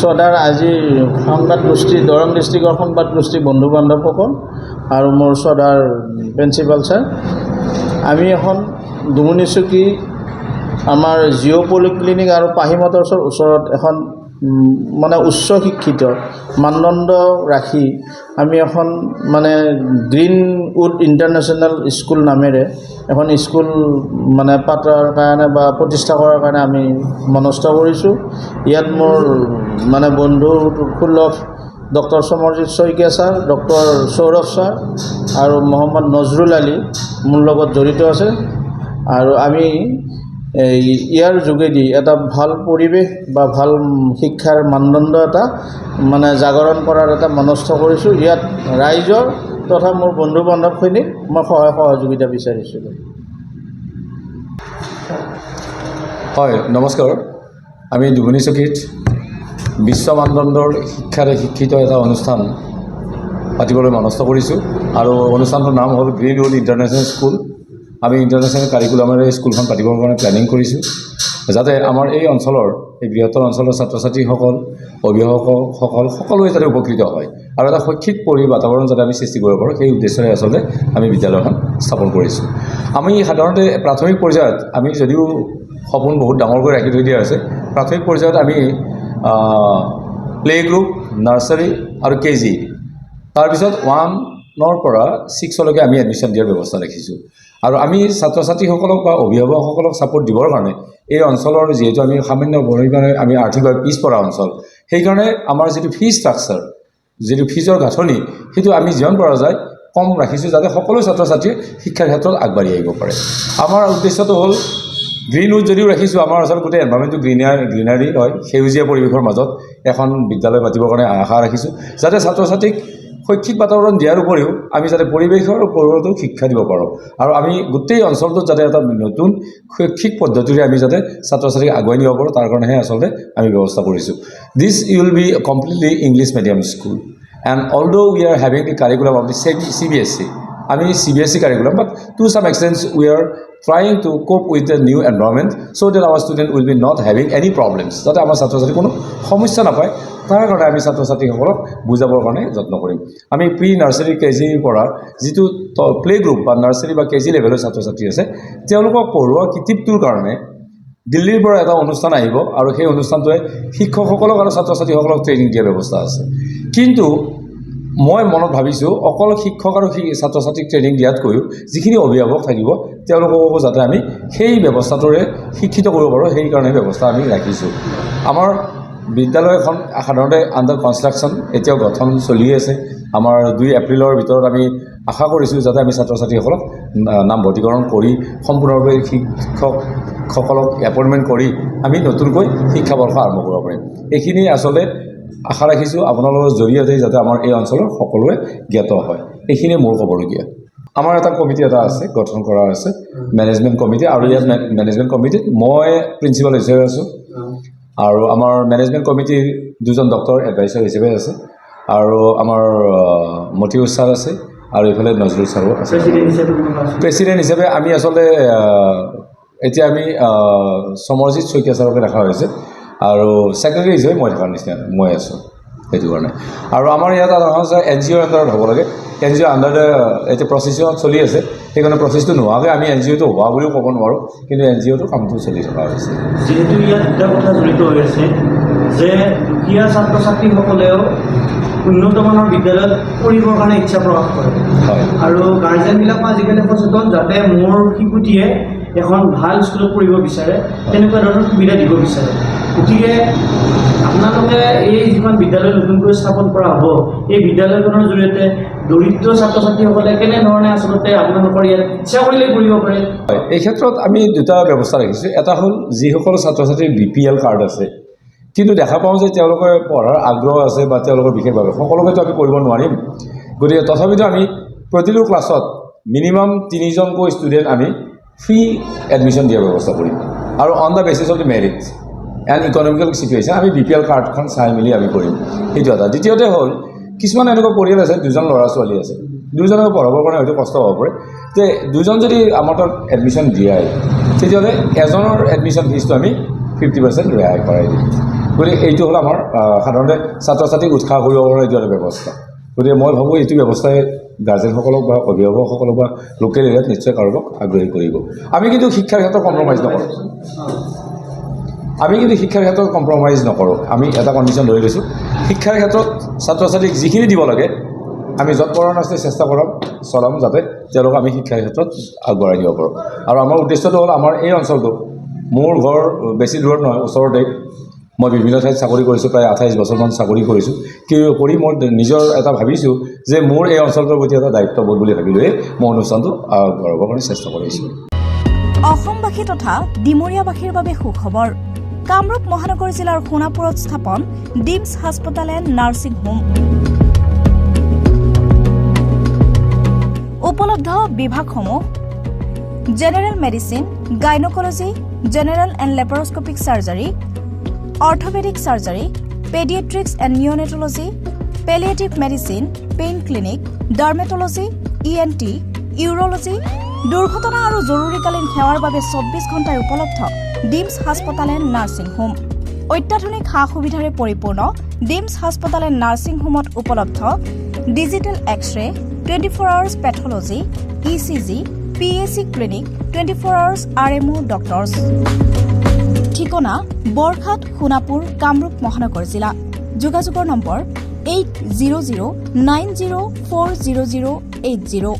সদাৰ আজি সংবাদ গোষ্ঠী দৰং ডিষ্ট্ৰিক্টৰ সংবাদ গোষ্ঠী বন্ধু বান্ধৱসকল আৰু মোৰ সদাৰ প্ৰিন্সিপাল ছাৰ, আমি এখন দুমুনিচুকী আমাৰ জিঅ' পলিক্লিনিক আৰু পাহিমতৰ ওচৰত এখন মানে উচ্চ শিক্ষিত মানদণ্ড ৰাখি আমি এখন মানে গ্ৰীণউড ইণ্টাৰনেশ্যনেল স্কুল নামেৰে এখন স্কুল মানে পাতাৰ কাৰণে বা প্ৰতিষ্ঠা কৰাৰ কাৰণে আমি মনস্থ কৰিছোঁ। ইয়াত মোৰ মানে বন্ধু সুলভ doctor Samarjit Saikia sir, doctor Sourav sir আৰু মহম্মদ নজৰুল আলী মোৰ লগত জড়িত আছে। আৰু আমি ইয়াৰ যোগেদি এটা ভাল পৰিৱেশ বা ভাল শিক্ষাৰ মানদণ্ড এটা মানে জাগৰণ কৰাৰ এটা মনস্থ কৰিছোঁ। ইয়াত ৰাইজৰ তথা মোৰ বন্ধু বান্ধৱখিনিক মই সহায় সহযোগিতা বিচাৰিছিলোঁ। হয়, নমস্কাৰ। আমি দুমুনিচুকীত বিশ্ব মানদণ্ডৰ শিক্ষাৰে শিক্ষিত এটা অনুষ্ঠান পাতিবলৈ মনস্থ কৰিছোঁ আৰু অনুষ্ঠানটোৰ নাম হ'ল গ্ৰীণউড ইণ্টাৰনেশ্যনেল স্কুল। আমি ইণ্টাৰনেশ্যনেল কাৰিকুলামেৰে স্কুলখন পাতিবৰ কাৰণে প্লেনিং কৰিছোঁ, যাতে আমাৰ এই অঞ্চলৰ এই বৃহত্তৰ অঞ্চলৰ ছাত্ৰ ছাত্ৰীসকল, অভিভাৱকসকল সকলোৱে যাতে উপকৃত হয় আৰু এটা শৈক্ষিক বাতাবৰণ যাতে আমি সৃষ্টি কৰিব পাৰোঁ, সেই উদ্দেশ্যৰে আচলতে আমি বিদ্যালয়খন স্থাপন কৰিছোঁ। আমি সাধাৰণতে প্ৰাথমিক পৰ্যায়ত আমি যদিও সপোন বহুত ডাঙৰকৈ ৰাখি থৈ দিয়া আছে, প্ৰাথমিক পৰ্যায়ত আমি প্লে গ্ৰুপ, নাৰ্চাৰী আৰু KG, তাৰপিছত 1ৰ পৰা 6লৈকে আমি এডমিশ্যন দিয়াৰ ব্যৱস্থা ৰাখিছোঁ। আৰু আমি ছাত্ৰ ছাত্ৰীসকলক বা অভিভাৱকসকলক ছাপোৰ্ট দিবৰ কাৰণে এই অঞ্চলৰ যিহেতু আমি সামান্য পৰিমাণে আমি আৰ্থিকভাৱে পিছপৰা অঞ্চল, সেইকাৰণে আমাৰ যিটো ফি ষ্ট্ৰাকচাৰ, যিটো ফিজৰ গাঁথনি, সেইটো আমি যিমান পৰা যায় কম ৰাখিছোঁ, যাতে সকলো ছাত্ৰ ছাত্ৰীয়ে শিক্ষাৰ ক্ষেত্ৰত আগবাঢ়ি আহিব পাৰে। আমাৰ উদ্দেশ্যটো হ'ল গ্ৰীণউড যদিও ৰাখিছোঁ, আমাৰ আচলতে গোটেই এনভাইৰনমেণ্টটো গ্ৰীনাৰী হয়, সেউজীয়া পৰিৱেশৰ মাজত এখন বিদ্যালয় পাতিবৰ কাৰণে আশা ৰাখিছোঁ, যাতে ছাত্ৰ ছাত্ৰীক শৈক্ষিক বাতাবৰণ দিয়াৰ উপৰিও আমি যাতে পৰিৱেশৰ ওপৰতো শিক্ষা দিব পাৰোঁ আৰু আমি গোটেই অঞ্চলটোত যাতে এটা নতুন শৈক্ষিক পদ্ধতিৰে আমি যাতে ছাত্ৰ ছাত্ৰীক আগুৱাই নিব পাৰোঁ, তাৰ কাৰণেহে আচলতে আমি ব্যৱস্থা কৰিছোঁ। This will be completely English medium school and although we are having the curriculum of the CBSE, আমি CBSE curriculum, but to some extent we are trying to cope with the new environment so that our student will be not having any problems, যাতে আমাৰ ছাত্ৰ ছাত্ৰী কোনো সমস্যা নাপায়, তাৰ কাৰণে আমি ছাত্ৰ ছাত্ৰীসকলক বুজাবৰ কাৰণে যত্ন কৰিম। আমি প্ৰি নাৰ্চাৰী KGৰ পৰা যিটো প্লে গ্ৰুপ বা নাৰ্চাৰী বা KG লেভেলৰ ছাত্ৰ ছাত্ৰী আছে, তেওঁলোকক পঢ়োৱা কিতাপটোৰ কাৰণে দিল্লীৰ পৰা এটা অনুষ্ঠান আহিব আৰু সেই অনুষ্ঠানটোৱে শিক্ষকসকলক আৰু ছাত্ৰ ছাত্ৰীসকলক ট্ৰেইনিং দিয়াৰ ব্যৱস্থা আছে। কিন্তু মই মনত ভাবিছোঁ অকল শিক্ষক আৰু ছাত্ৰ ছাত্ৰীক ট্ৰেইনিং দিয়াতকৈও যিখিনি অভিভাৱক থাকিব তেওঁলোককো যাতে আমি সেই ব্যৱস্থাটোৰে শিক্ষিত কৰিব পাৰোঁ, সেইকাৰণে ব্যৱস্থা আমি ৰাখিছোঁ। আমাৰ বিদ্যালয়খন সাধাৰণতে আণ্ডাৰ কনষ্ট্ৰাকশ্যন, এতিয়াও গঠন চলি আছে। আমাৰ 2 এপ্ৰিলৰ ভিতৰত আমি আশা কৰিছোঁ যাতে আমি ছাত্ৰ ছাত্ৰীসকলক নামভৰ্তিকৰণ কৰি সম্পূৰ্ণৰূপে শিক্ষকসকলক এপইণ্টমেণ্ট কৰি আমি নতুনকৈ শিক্ষাবৰ্ষ আৰম্ভ কৰিব পাৰিম। এইখিনি আচলতে আশা ৰাখিছোঁ আপোনালোকৰ জৰিয়তে যাতে আমাৰ এই অঞ্চলৰ সকলোৱে জ্ঞাত হয়। এইখিনিয়ে মোৰ ক'বলগীয়া। আমাৰ এটা কমিটি এটা আছে, গঠন কৰা আছে, মেনেজমেণ্ট কমিটি, আৰু ইয়াত মেনেজমেণ্ট কমিটিত মই প্ৰিন্সিপাল হিচাপে আছোঁ আৰু আমাৰ মেনেজমেণ্ট কমিটিৰ 2জন ডক্টৰ এডভাইচাৰ হিচাপে আছে আৰু আমাৰ মতিউৰ ছাৰ আছে আৰু এইফালে নজৰুল ছাৰো আছে। প্ৰেচিডেণ্ট হিচাপে আমি আচলতে এতিয়া আমি সমৰজিৎ শইকীয়া ছাৰকে ৰখা হৈছে আৰু ছেক্ৰেটাৰী হিচাপে মই থকাৰ নিচিনা মই আছোঁ, সেইটো কাৰণে। আৰু আমাৰ ইয়াত এটা NGOৰ আণ্ডাৰত হ'ব লাগে, NGO আণ্ডাৰ এতিয়া প্ৰচেছত চলি আছে, সেইকাৰণে প্ৰচেছটো নোহোৱাকৈ আমি NGOটো হোৱা বুলিও ক'ব নোৱাৰোঁ, কিন্তু NGOটো কামটো চলি থকা হৈছে। যিহেতু ইয়াত দুটা কথা জড়িত হৈ আছে যে দুখীয়া ছাত্ৰ ছাত্ৰীসকলেও উন্নতমানৰ বিদ্যালয়ত পঢ়িবৰ কাৰণে ইচ্ছা প্ৰকাশ কৰে, হয়, আৰু গাৰ্জেনবিলাকো আজিকালি সচেতন যাতে মোৰ শিশুটিয়ে এখন ভাল স্কুলত পঢ়িব বিচাৰে, তেনেকুৱা ধৰণৰ সুবিধা দিব বিচাৰে। গতিকে আপোনালোকে এই যিখন বিদ্যালয় নতুনকৈ স্থাপন কৰা হ'ব, এই বিদ্যালয়খনৰ জৰিয়তে দৰিদ্ৰ ছাত্ৰ ছাত্ৰীসকলে কেনেধৰণে আচলতে আপোনালোকৰ ইয়াত ইচ্ছা কৰিলে পঢ়িব পাৰে? হয়, এই ক্ষেত্ৰত আমি 2টা ব্যৱস্থা ৰাখিছোঁ। এটা হ'ল যিসকল ছাত্ৰ ছাত্ৰীৰ BPL কাৰ্ড আছে, কিন্তু দেখা পাওঁ যে তেওঁলোকে পঢ়াৰ আগ্ৰহ আছে বা তেওঁলোকৰ বিশেষভাৱে সকলোকেতো আমি কৰিব নোৱাৰিম, গতিকে তথাপিতো আমি প্ৰতিটো ক্লাছত মিনিমাম 3জনকৈ ষ্টুডেণ্ট আমি ফ্ৰী এডমিশ্যন দিয়াৰ ব্যৱস্থা কৰিম আৰু on the basis of the merit and economical situation আমি BPL কাৰ্ডখন চাই মেলি আমি কৰিম, সেইটো এটা। দ্বিতীয়তে হ'ল কিছুমান এনেকুৱা পৰিয়াল আছে, 2জন ল'ৰা ছোৱালী আছে, 2জনক পঢ়াবৰ কাৰণে হয়তো কষ্ট হ'ব পাৰে, যে 2জন যদি আমাৰ তাত এডমিশ্যন দিয়ায় তেতিয়াহ'লে এজনৰ এডমিশ্যন ফিজটো আমি 50% ৰেহাই কৰাই দিম। গতিকে এইটো হ'ল আমাৰ সাধাৰণতে ছাত্ৰ ছাত্ৰীক উৎসাহ কৰিব পৰা এইটো এটা ব্যৱস্থা। গতিকে মই ভাবোঁ এইটো ব্যৱস্থাই গাৰ্জেনসকলক বা অভিভাৱকসকলক বা লোকেল এৰিয়াত নিশ্চয় কাৰোবাক আগ্ৰহী কৰিব। আমি কিন্তু শিক্ষাৰ ক্ষেত্ৰত কম্প্ৰমাইজ নকৰোঁ। আমি এটা কণ্ডিশ্যন ধৰি লৈছোঁ, শিক্ষাৰ ক্ষেত্ৰত ছাত্ৰ ছাত্ৰীক যিখিনি দিব লাগে আমি যৎপৰোনাস্তি চেষ্টা চলাম যাতে তেওঁলোকক আমি শিক্ষাৰ ক্ষেত্ৰত আগবঢ়াই দিব পাৰোঁ। আৰু আমাৰ উদ্দেশ্যটো হ'ল আমাৰ এই অঞ্চলটো, মোৰ ঘৰ বেছি দূৰত নহয়, ওচৰতে। মই বিভিন্ন ঠাইত চাকৰি কৰিছোঁ, প্ৰায় 28 বছৰমান চাকৰি কৰিছোঁ। কৰি মই নিজৰ এটা ভাবিছোঁ যে মোৰ এই অঞ্চলটোৰ প্ৰতি এটা দায়িত্ববোধ বুলি ভাবি লৈ মই অনুষ্ঠানটো আগবঢ়াবৰ কাৰণে চেষ্টা কৰিছোঁ। অসমবাসী তথা ডিমৰীয়াবাসীৰ বাবে সুখবৰ। কামৰূপ মহানগৰ জিলাৰ সোণাপুৰত স্থাপন ডিমছ হাস্পতাল এণ্ড নাৰ্ছিং হোম। উপলব্ধ বিভাগসমূহ: general medicine, gynaecology, general and laparoscopic surgery, orthopaedic surgery, paediatrics and neonatology, palliative medicine, pain clinic, dermatology, ENT, urology, দুৰ্ঘটনা আৰু জৰুৰীকালীন সেৱাৰ বাবে 24 ঘণ্টাই উপলব্ধ ডিমছ হাস্পতাল এণ্ড নাৰ্ছিং হোম। অত্যাধুনিক সা সুবিধাৰে পৰিপূৰ্ণ ডিমছ হাস্পতাল এণ্ড নাৰ্ছিং হোমত উপলব্ধ digital x-ray, 24 hours pathology, ECG, PAC clinic, 24 hours RMO doctors. ঠিকনা: বৰঘাট, সোণাপুৰ, কামৰূপ মহানগৰ জিলা। যোগাযোগৰ নম্বৰ 8009040080।